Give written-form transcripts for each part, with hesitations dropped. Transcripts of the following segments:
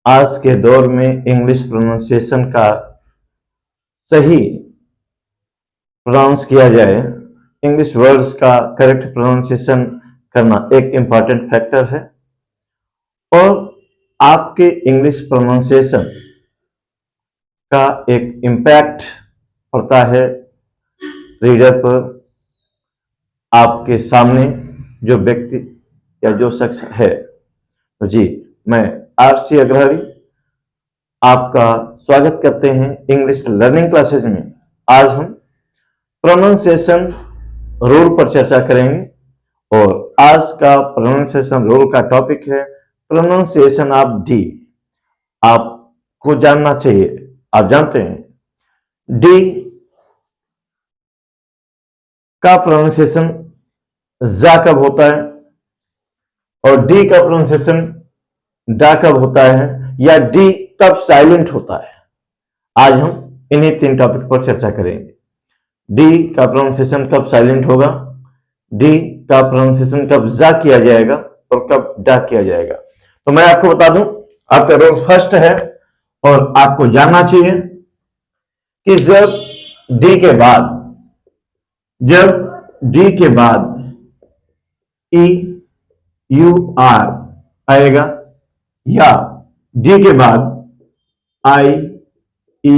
आज के दौर में इंग्लिश प्रोनाउंसिएशन का सही प्रोनाउंस किया जाए, इंग्लिश वर्ड्स का करेक्ट प्रोनाउंसिएशन करना एक इम्पॉर्टेंट फैक्टर है और आपके इंग्लिश प्रोनाउंसिएशन का एक इम्पैक्ट पड़ता है रीडर पर। आपके सामने जो व्यक्ति या जो शख्स है, तो जी मैं आरसी अग्रहरी आपका स्वागत करते हैं इंग्लिश लर्निंग क्लासेज में। आज हम प्रोनाउंसिएशन रूल पर चर्चा करेंगे और आज का प्रोनाउंसिएशन रूल का टॉपिक है प्रोनाउंसिएशन ऑफ डी। आपको जानना चाहिए, आप जानते हैं डी का प्रोनाउंसिएशन जा कब होता है और डी का प्रोनाउंसिएशन डा कब होता है या डी कब साइलेंट होता है। आज हम इन्हीं तीन टॉपिक पर चर्चा करेंगे। डी का प्रोनाउंसिएशन कब साइलेंट होगा, डी का प्रोनाउंसिएशन कब जा किया जाएगा और कब डा किया जाएगा। तो मैं आपको बता दूं, आपका रोल फर्स्ट है और आपको जानना चाहिए कि जब डी के बाद ई यू आर आएगा या डी के बाद आई ई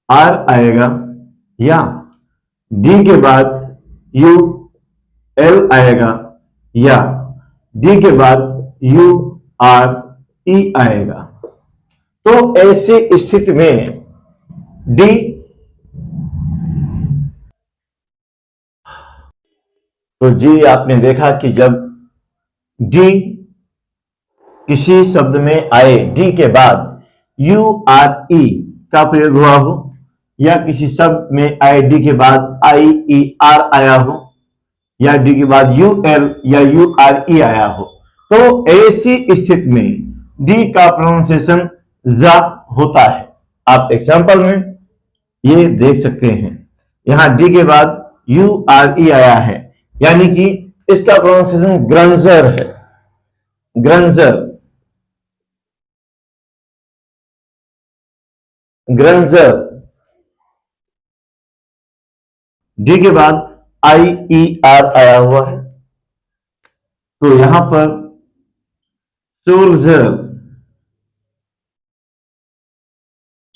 आर आएगा या डी के बाद यू एल आएगा या डी के बाद यू आर ई आएगा, तो ऐसी स्थिति में डी तो जी आपने देखा कि जब डी किसी शब्द में आए, डी के बाद यू आर ई का प्रयोग हुआ हो या किसी शब्द में आए डी के बाद आई ई आर आया हो या डी के बाद यू एल या यू आर ई आया हो, तो ऐसी स्थिति में डी का प्रोनाउंसिएशन जा होता है। आप एग्जांपल में ये देख सकते हैं, यहां डी के बाद यू आर ई आया है, यानी कि इसका प्रोनाउंसिएशन ग्रंजर है। ग्रंजर डी के बाद आई ई आर आया हुआ है, तो यहां पर सोल्जर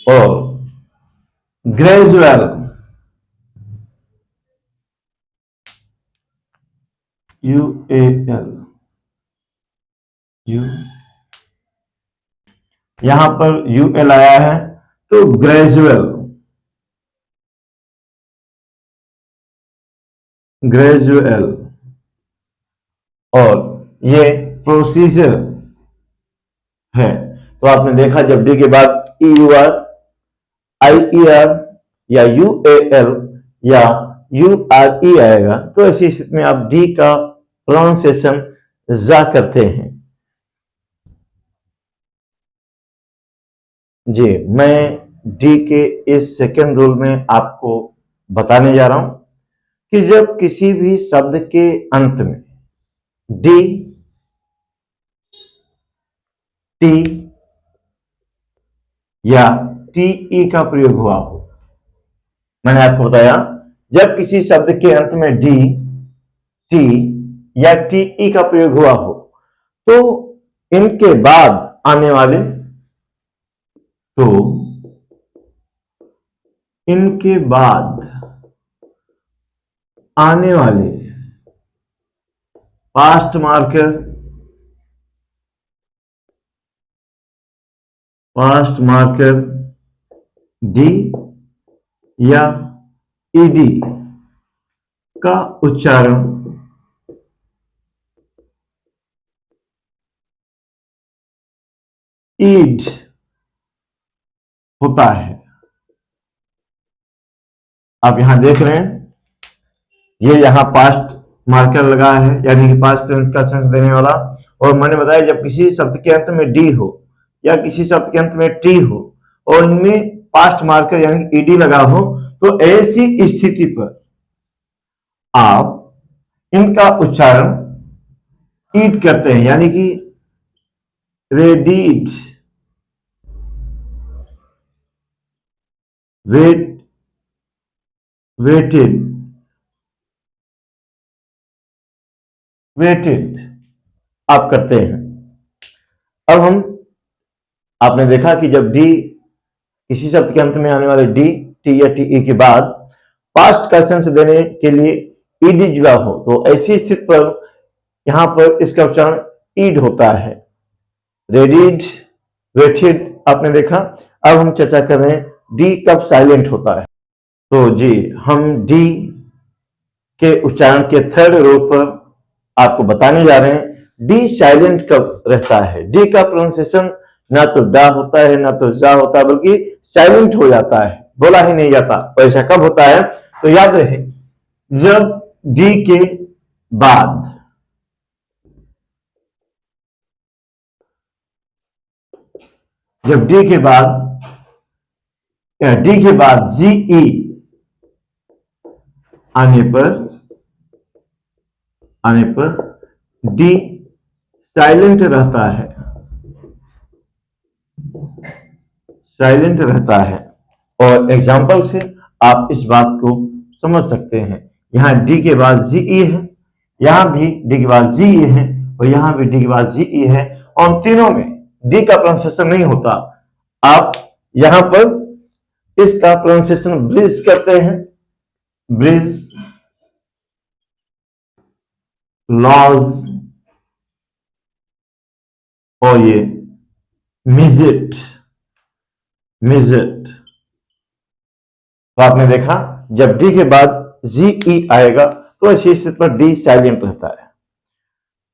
और gradual U A L U यहां पर यू एल आया है, तो ग्रेजुअल और ये प्रोसीजर है। तो आपने देखा जब डी के बाद E U are I E R या यू ए एल या यू आर ई आएगा, तो ऐसी स्थिति में आप डी का प्रोनाउंसिएशन जा करते हैं। जी मैं डी के इस सेकेंड रूल में आपको बताने जा रहा हूं कि जब किसी भी शब्द के अंत में डी टी या टी ई का प्रयोग हुआ हो, मैंने आपको बताया जब किसी शब्द के अंत में डी टी या टी ई का प्रयोग हुआ हो, तो इनके बाद आने वाले पास्ट मार्कर डी या ईडी का उच्चारण ईड होता है। आप यहां देख रहे हैं, ये यहां पास्ट मार्कर लगा है, यानी कि पास्ट टेंस का सेंस देने वाला। और मैंने बताया जब किसी शब्द के अंत में डी हो या किसी शब्द के अंत में टी हो और इनमें पास्ट मार्कर यानी कि ईडी लगा हो, तो ऐसी स्थिति पर आप इनका उच्चारण ईड करते हैं, यानी कि रेडीड वेट वेटेड वेटेड आप करते हैं। अब हम आपने देखा कि जब डी किसी शब्द के अंत में आने वाले डी टी या टी ई के बाद पास्ट का सेंस देने के लिए ईडी जुड़ा हो तो ऐसी स्थिति पर यहां पर इसका उच्चारण ईड होता है। रेडिड वेटेड आपने देखा। अब हम चर्चा कर रहे हैं डी कब साइलेंट होता है। तो जी हम डी के उच्चारण के थर्ड रो पर आपको बताने जा रहे हैं डी साइलेंट कब रहता है। डी का प्रोनाउंसिएशन ना तो डा होता है ना तो जा होता है, बल्कि साइलेंट हो जाता है, बोला ही नहीं जाता। तो ऐसा कब होता है? तो याद रहे जब डी के बाद डी के बाद जीई आने पर डी साइलेंट रहता है, और एग्जाम्पल से आप इस बात को समझ सकते हैं। यहां डी के बाद जीई है, यहां भी डी के बाद जीई है, और यहां भी डी के बाद जीई है, और तीनों में डी का प्रोनाउंसिएशन नहीं होता। आप यहां पर इसका प्रोनाउंसिएशन ब्रिज करते हैं, ब्रिज, लॉज, और ये मिजिट। तो आपने देखा जब डी के बाद जीई आएगा तो ऐसी स्थिति पर डी साइलेंट रहता है।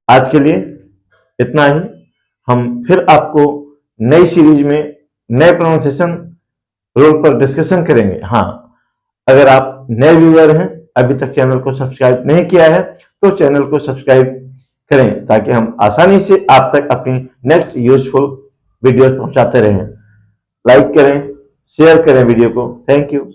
आज के लिए इतना ही। हम फिर आपको नई सीरीज में नए प्रोनाउंसिएशन रूल पर डिस्कशन करेंगे। हाँ, अगर आप नए व्यूअर हैं, अभी तक चैनल को सब्सक्राइब नहीं किया है तो चैनल को सब्सक्राइब करें ताकि हम आसानी से आप तक अपनी नेक्स्ट यूजफुल वीडियोस पहुंचाते रहें। लाइक करें, शेयर करें वीडियो को। Thank you.